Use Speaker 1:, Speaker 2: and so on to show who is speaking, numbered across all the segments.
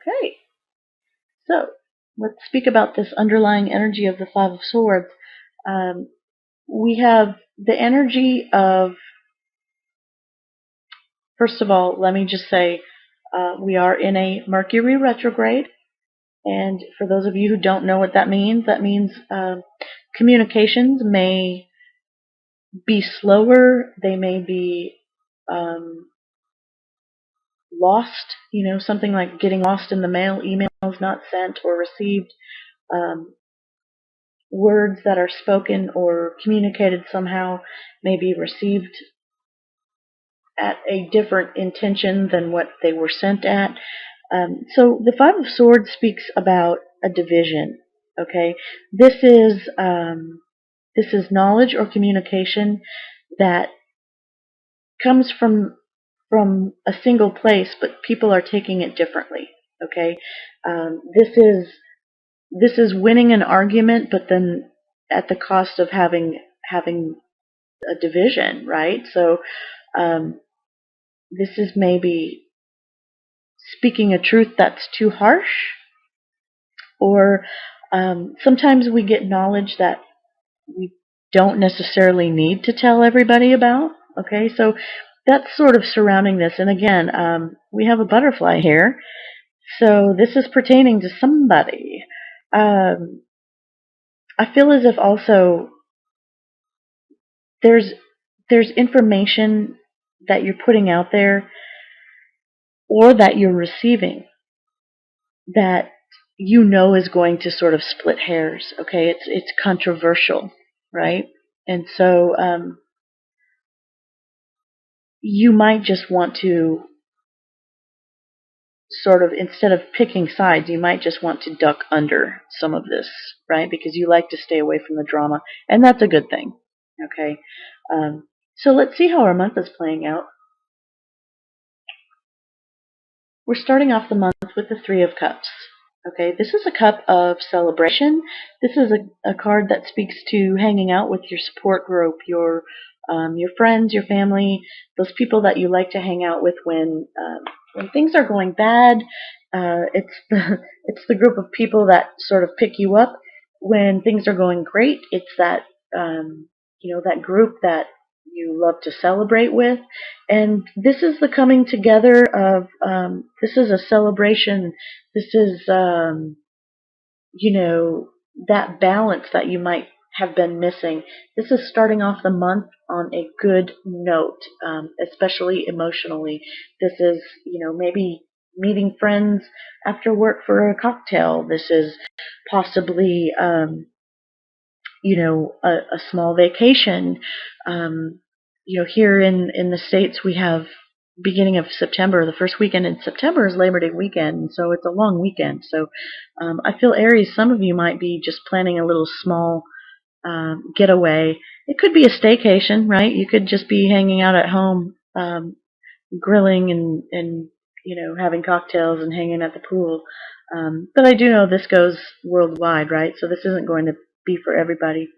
Speaker 1: Okay, so let's speak about this underlying energy of the Five of Swords. Um, we have the energy of, first of all, let me just say, we are in a Mercury retrograde. And for those of you who don't know what that means communications may be slower, they may be um, lost, something like getting lost in the mail, emails not sent or received, um, words that are spoken or communicated somehow may be received at a different intention than what they were sent at. So the Five of Swords speaks about a division. Okay, this is knowledge or communication that comes from a single place, but people are taking it differently. Okay, this is winning an argument, but then at the cost of having a division, right? So um, this is maybe speaking a truth that's too harsh, or sometimes we get knowledge that we don't necessarily need to tell everybody about. Okay, so that's sort of surrounding this. And again, we have a butterfly here, so this is pertaining to somebody. I feel as if also there's there's information that you're putting out there or that you're receiving that is going to sort of split hairs. Okay, it's controversial, right? And so you might just want to sort of, instead of picking sides, you might just want to duck under some of this, right? Because you like to stay away from the drama, and that's a good thing. Okay, so let's see how our month is playing out. We're starting off the month with the Three of Cups. Okay, this is a cup of celebration. This is a card that speaks to hanging out with your support group, your friends, your family, those people that you like to hang out with when things are going bad. It's it's the group of people that sort of pick you up when things are going great. It's that that group that you love to celebrate with. And this is the coming together of, this is a celebration. This is, that balance that you might have been missing. This is starting off the month on a good note, especially emotionally. This is, maybe meeting friends after work for a cocktail. This is possibly, a small vacation. Here in the States, we have beginning of September. The first weekend in September is Labor Day weekend, so it's a long weekend. So I feel, Aries, some of you might be just planning a little small getaway. It could be a staycation, right? You could just be hanging out at home, grilling and having cocktails and hanging at the pool. But I do know this goes worldwide, right? So this isn't going to be for everybody.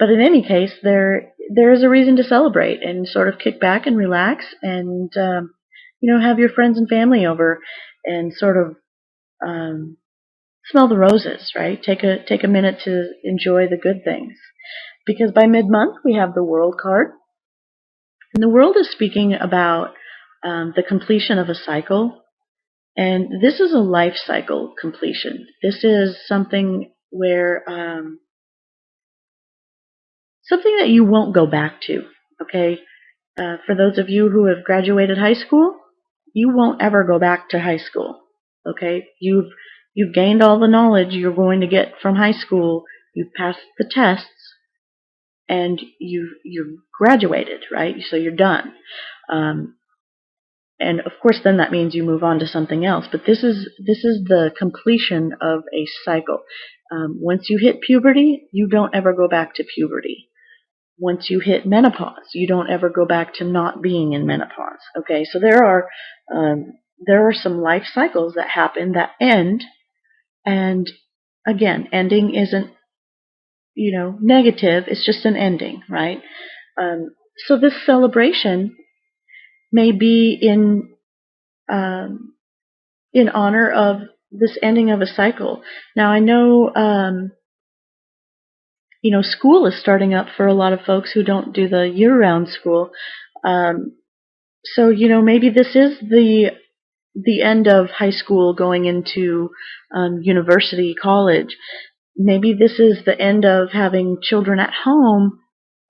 Speaker 1: But in any case, there is a reason to celebrate and sort of kick back and relax and have your friends and family over and sort of smell the roses, right? Take a minute to enjoy the good things, because by mid-month we have the World card, and the World is speaking about the completion of a cycle, and this is a life cycle completion. This is something where something that you won't go back to. Okay, for those of you who have graduated high school, you won't ever go back to high school. Okay, you've gained all the knowledge you're going to get from high school. You've passed the tests, and you've graduated, right? So you're done. And of course, then that means you move on to something else. But this is the completion of a cycle. Once you hit puberty, you don't ever go back to puberty. Once you hit menopause, you don't ever go back to not being in menopause. Okay, so there are some life cycles that happen that end, and again, ending isn't negative. It's just an ending, right? So this celebration may be in honor of this ending of a cycle. Now I know, school is starting up for a lot of folks who don't do the year-round school. Um, so maybe this is the end of high school going into university, college. Maybe this is the end of having children at home,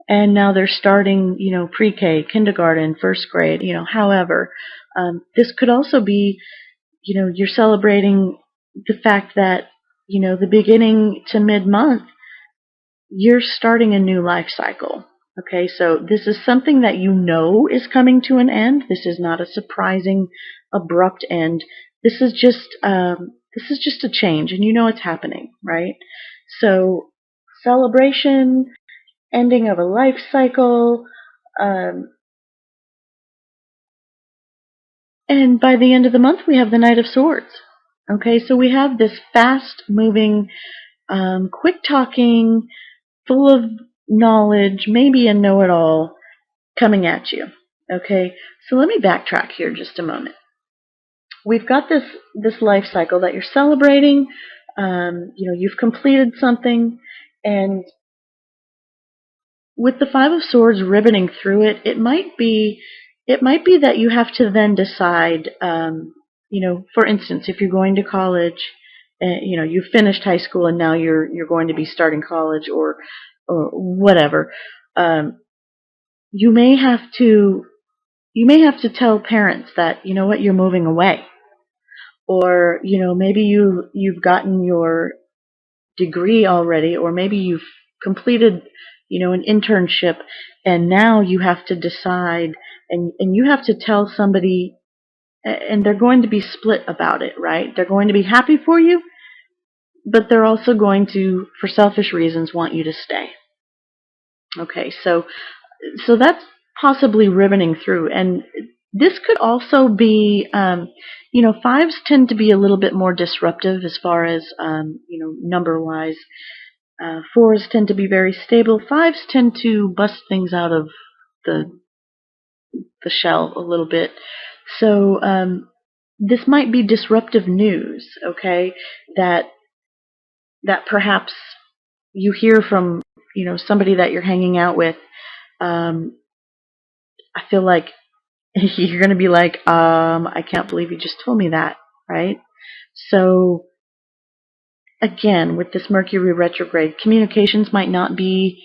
Speaker 1: and now they're starting, pre-K, kindergarten, first grade, however. This could also be, you're celebrating the fact that, the beginning to mid-month, you're starting a new life cycle. Okay, so this is something that is coming to an end. This is not a surprising, abrupt end. This is just a change, and it's happening, right? So celebration, ending of a life cycle, um, and by the end of the month we have the Knight of Swords. Okay, so we have this fast-moving, quick-talking, full of knowledge, maybe a know-it-all coming at you. Okay, so let me backtrack here just a moment. We've got this life cycle that you're celebrating. You've completed something, and with the Five of Swords ribboning through it, it might be that you have to then decide. For instance, if you're going to college, you've finished high school and now you're going to be starting college, or whatever. You may have to tell parents that you're moving away, or maybe you've gotten your degree already, or maybe you've completed an internship, and now you have to decide, and you have to tell somebody, and they're going to be split about it, right? They're going to be happy for you, but they're also going to, for selfish reasons, want you to stay. Okay, so that's possibly ribboning through. And this could also be, fives tend to be a little bit more disruptive as far as, number-wise. Fours tend to be very stable. Fives tend to bust things out of the shell a little bit. So this might be disruptive news, okay, that perhaps you hear from, somebody that you're hanging out with. I feel like you're going to be like, I can't believe you just told me that, right? So again, with this Mercury retrograde, communications might not be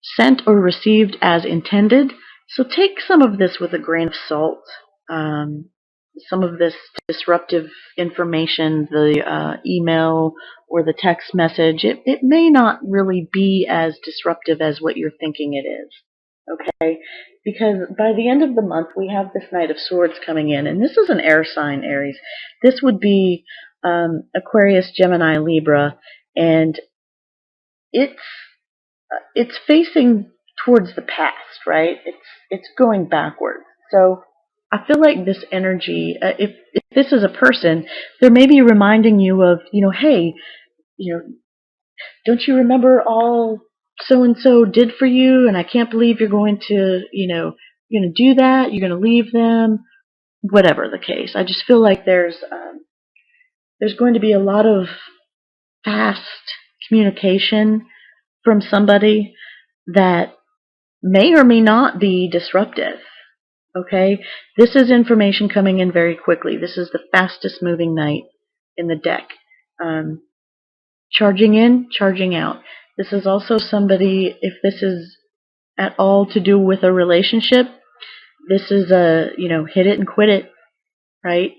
Speaker 1: sent or received as intended. So take some of this with a grain of salt. Some of this disruptive information, the email or the text message, it may not really be as disruptive as what you're thinking it is. Okay, because by the end of the month we have this Knight of Swords coming in, and this is an air sign, Aries. This would be Aquarius, Gemini, Libra, and it's facing towards the past, right? It's going backwards. So I feel like this energy, if this is a person, they're maybe reminding you of, hey, don't you remember all so and so did for you, and I can't believe you're going to, you're going to do that, you're going to leave them, whatever the case. I just feel like there's going to be a lot of fast communication from somebody that may or may not be disruptive. Okay, this is information coming in very quickly. This is the fastest moving knight in the deck. Charging in, charging out. This is also somebody, if this is at all to do with a relationship, this is a, hit it and quit it, right?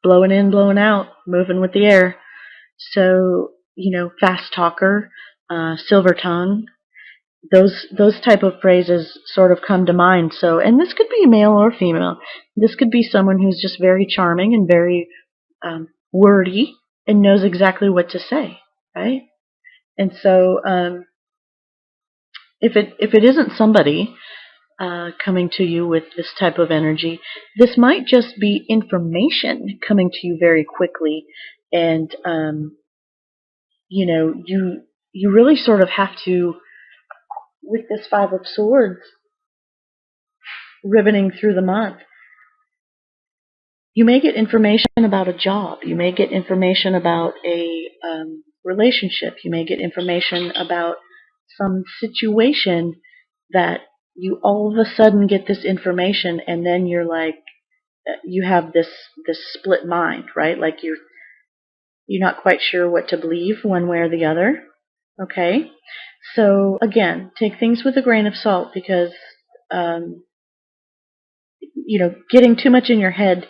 Speaker 1: Blowing in, blowing out, moving with the air. So, fast talker, silver tongue, those type of phrases sort of come to mind. So, and this could be male or female. This could be someone who's just very charming and very wordy and knows exactly what to say, right? And so, if it isn't somebody coming to you with this type of energy, this might just be information coming to you very quickly, and you really sort of have to, with this Five of Swords ribboning through the month, You may get information about a job. You may get information about a relationship. You may get information about some situation that you all of a sudden get this information, and then you're like, you have this split mind, right? Like you're not quite sure what to believe one way or the other. Okay, so again, take things with a grain of salt because um, getting too much in your head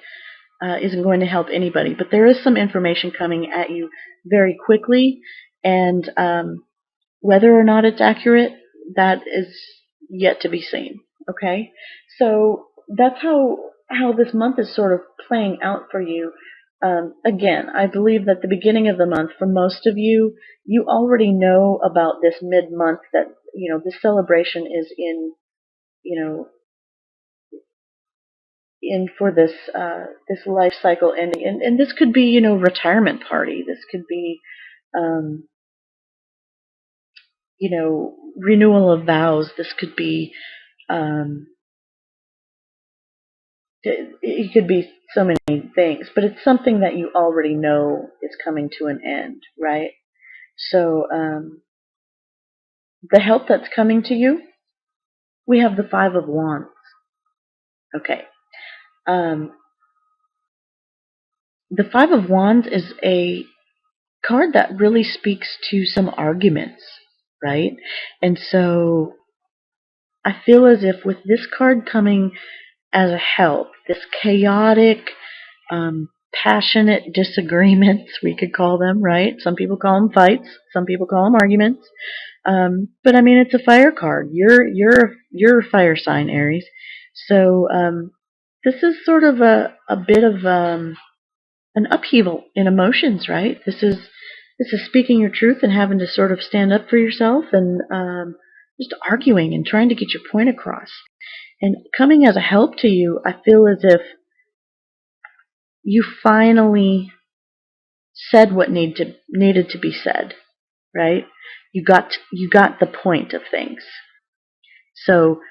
Speaker 1: isn't going to help anybody. But there is some information coming at you very quickly, and whether or not it's accurate, that is yet to be seen. Okay, so that's how this month is sort of playing out for you. Again, I believe that the beginning of the month, for most of you, you already know about this mid-month that this celebration is you know in for this life cycle ending, and this could be retirement party. This could be um, renewal of vows. This could be um, it could be so many things, but it's something that you already know is coming to an end, right? So the help that's coming to you, we have the Five of Wands. Okay. Um, the Five of Wands is a card that really speaks to some arguments, right? And so I feel as if with this card coming as a help, this chaotic, passionate disagreements, we could call them, right? Some people call them fights, some people call them arguments. But I mean, it's a fire card. You're a fire sign, Aries. So this is sort of a bit of an upheaval in emotions, right? This is speaking your truth and having to sort of stand up for yourself and just arguing and trying to get your point across. And coming as a help to you, I feel as if you finally said what needed to be said, right? You got the point of things. So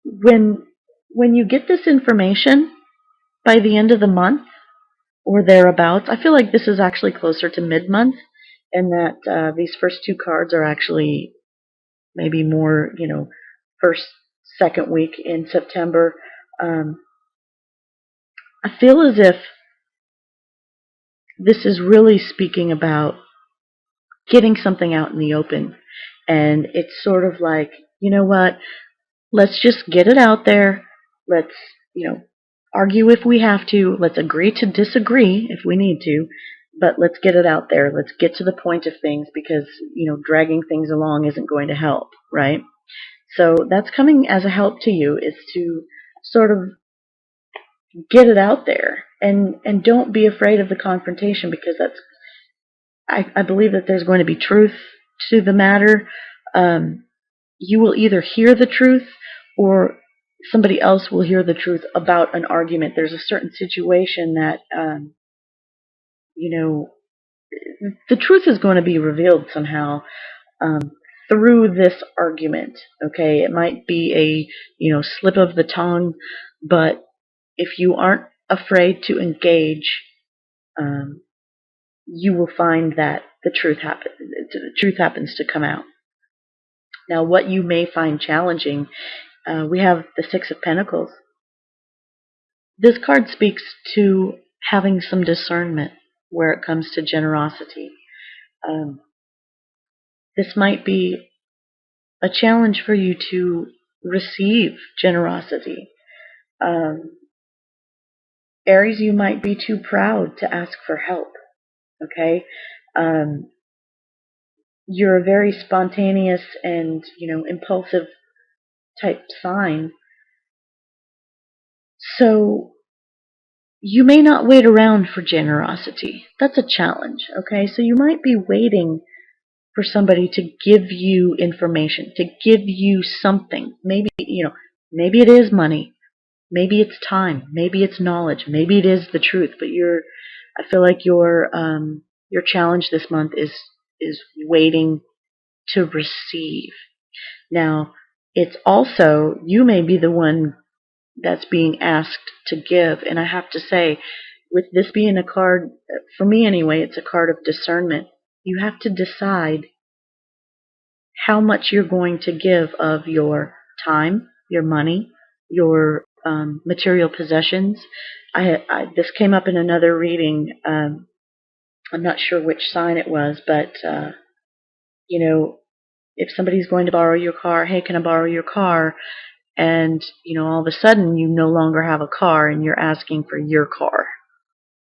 Speaker 1: when you get this information by the end of the month or thereabouts, I feel like this is actually closer to mid-month, and that these first two cards are actually maybe more, first, second week in September. Um, I feel as if this is really speaking about getting something out in the open. And it's sort of like, you know what, let's just get it out there. Let's, argue if we have to. Let's agree to disagree if we need to. But let's get it out there. Let's get to the point of things because, dragging things along isn't going to help, right? So that's coming as a help to you, is to sort of get it out there and don't be afraid of the confrontation, because I believe that there's going to be truth to the matter. You will either hear the truth or somebody else will hear the truth about an argument. There's a certain situation that, the truth is going to be revealed somehow um, through this argument. Okay, it might be a slip of the tongue, but if you aren't afraid to engage, um, you will find that the truth happens to come out. Now, what you may find challenging, we have the Six of Pentacles. This card speaks to having some discernment where it comes to generosity. This might be a challenge for you to receive generosity. Aries, you might be too proud to ask for help. Okay, you're a very spontaneous and impulsive type sign, so you may not wait around for generosity. That's a challenge. Okay, so you might be waiting for somebody to give you information, to give you something. Maybe maybe it is money, maybe it's time, maybe it's knowledge, maybe it is the truth. But I feel like your challenge this month is waiting to receive. Now, it's also, you may be the one that's being asked to give. And I have to say, with this being a card, for me anyway, it's a card of discernment. You have to decide how much you're going to give of your time, your money, your material possessions. This came up in another reading. I'm not sure which sign it was, but if somebody's going to borrow your car, hey, can I borrow your car? And all of a sudden you no longer have a car, and you're asking for your car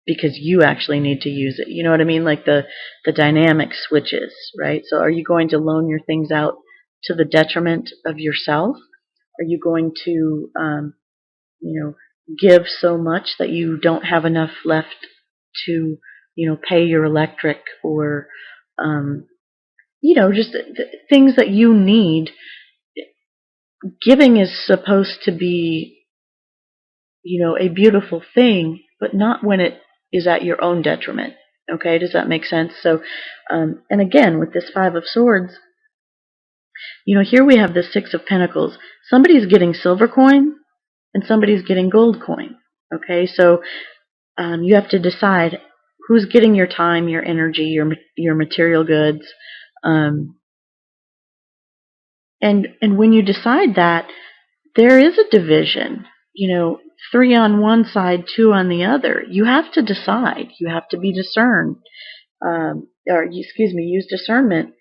Speaker 1: because you actually need to use it. You know what I mean? Like the dynamic switches, right? So are you going to loan your things out to the detriment of yourself? Are you going to, give so much that you don't have enough left to, pay your electric or, just things that you need? Giving is supposed to be, a beautiful thing, but not when it is at your own detriment. Okay, does that make sense? So, and again, with this Five of Swords, here we have the Six of Pentacles. Somebody's getting silver coin and somebody's getting gold coin. Okay, so you have to decide who's getting your time, your energy, your material goods, and when you decide that, there is a division. 3 on one side, 2 on the other. You have to decide. You have to be discerned, use discernment,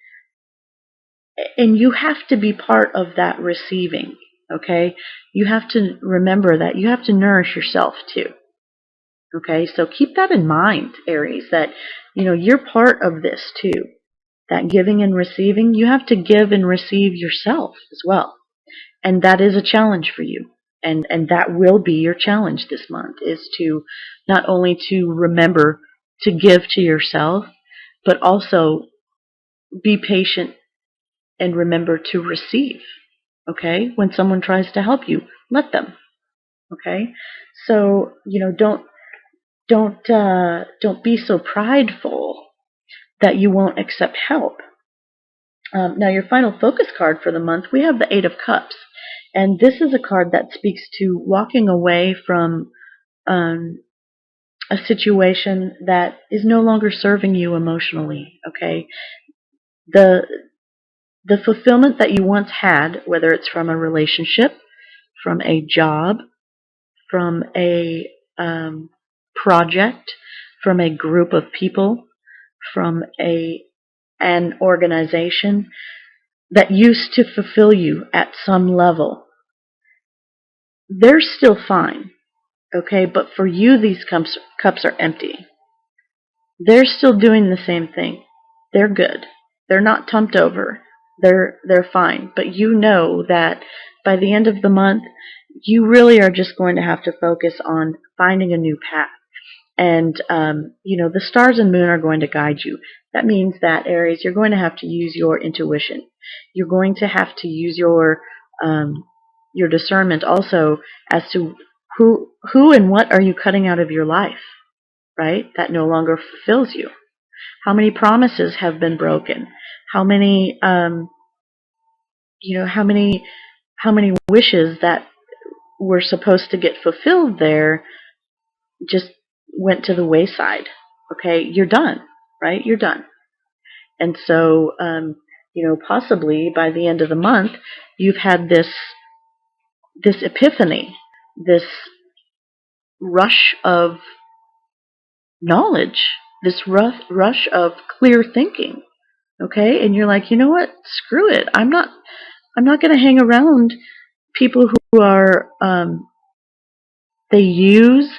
Speaker 1: and you have to be part of that receiving. Okay, you have to remember that you have to nourish yourself too. Okay, so keep that in mind, Aries, that you're part of this too. That giving and receiving, you have to give and receive yourself as well. And that is a challenge for you. And that will be your challenge this month, is to not only to remember to give to yourself, but also be patient and remember to receive. Okay? When someone tries to help you, let them. Okay? So, don't be so prideful that you won't accept help. Now, your final focus card for the month, we have the Eight of Cups. And this is a card that speaks to walking away from a situation that is no longer serving you emotionally. Okay, the fulfillment that you once had, whether it's from a relationship, from a job, from a project, from a group of people, from an organization that used to fulfill you at some level, they're still fine. Okay, but for you, these cups are empty. They're still doing the same thing. They're good. They're not tumped over. They're fine. But you know that by the end of the month, you really are just going to have to focus on finding a new path. And, the stars and moon are going to guide you. That means that, Aries, you're going to have to use your intuition. You're going to have to use your discernment also as to who and what are you cutting out of your life, right? That no longer fulfills you. How many promises have been broken? How many, how many wishes that were supposed to get fulfilled there just went to the wayside. Okay, you're done, right? You're done. And so, possibly by the end of the month, you've had this epiphany, this rush of knowledge, this rush of clear thinking. Okay, and you're like, you know what? Screw it. I'm not going to hang around people who are they use,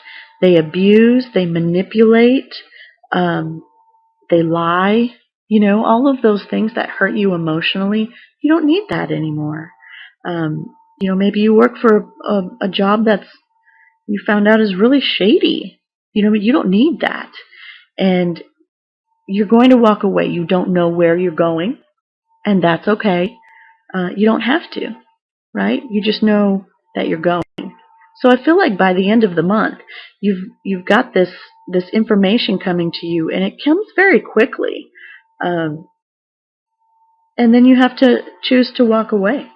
Speaker 1: they abuse, they manipulate, they lie. All of those things that hurt you emotionally. You don't need that anymore. Maybe you work for a job that's you found out is really shady. You don't need that. And you're going to walk away. You don't know where you're going, and that's okay. You don't have to, right? You just know that you're going. So I feel like by the end of the month, you've got this information coming to you, and it comes very quickly. And then you have to choose to walk away.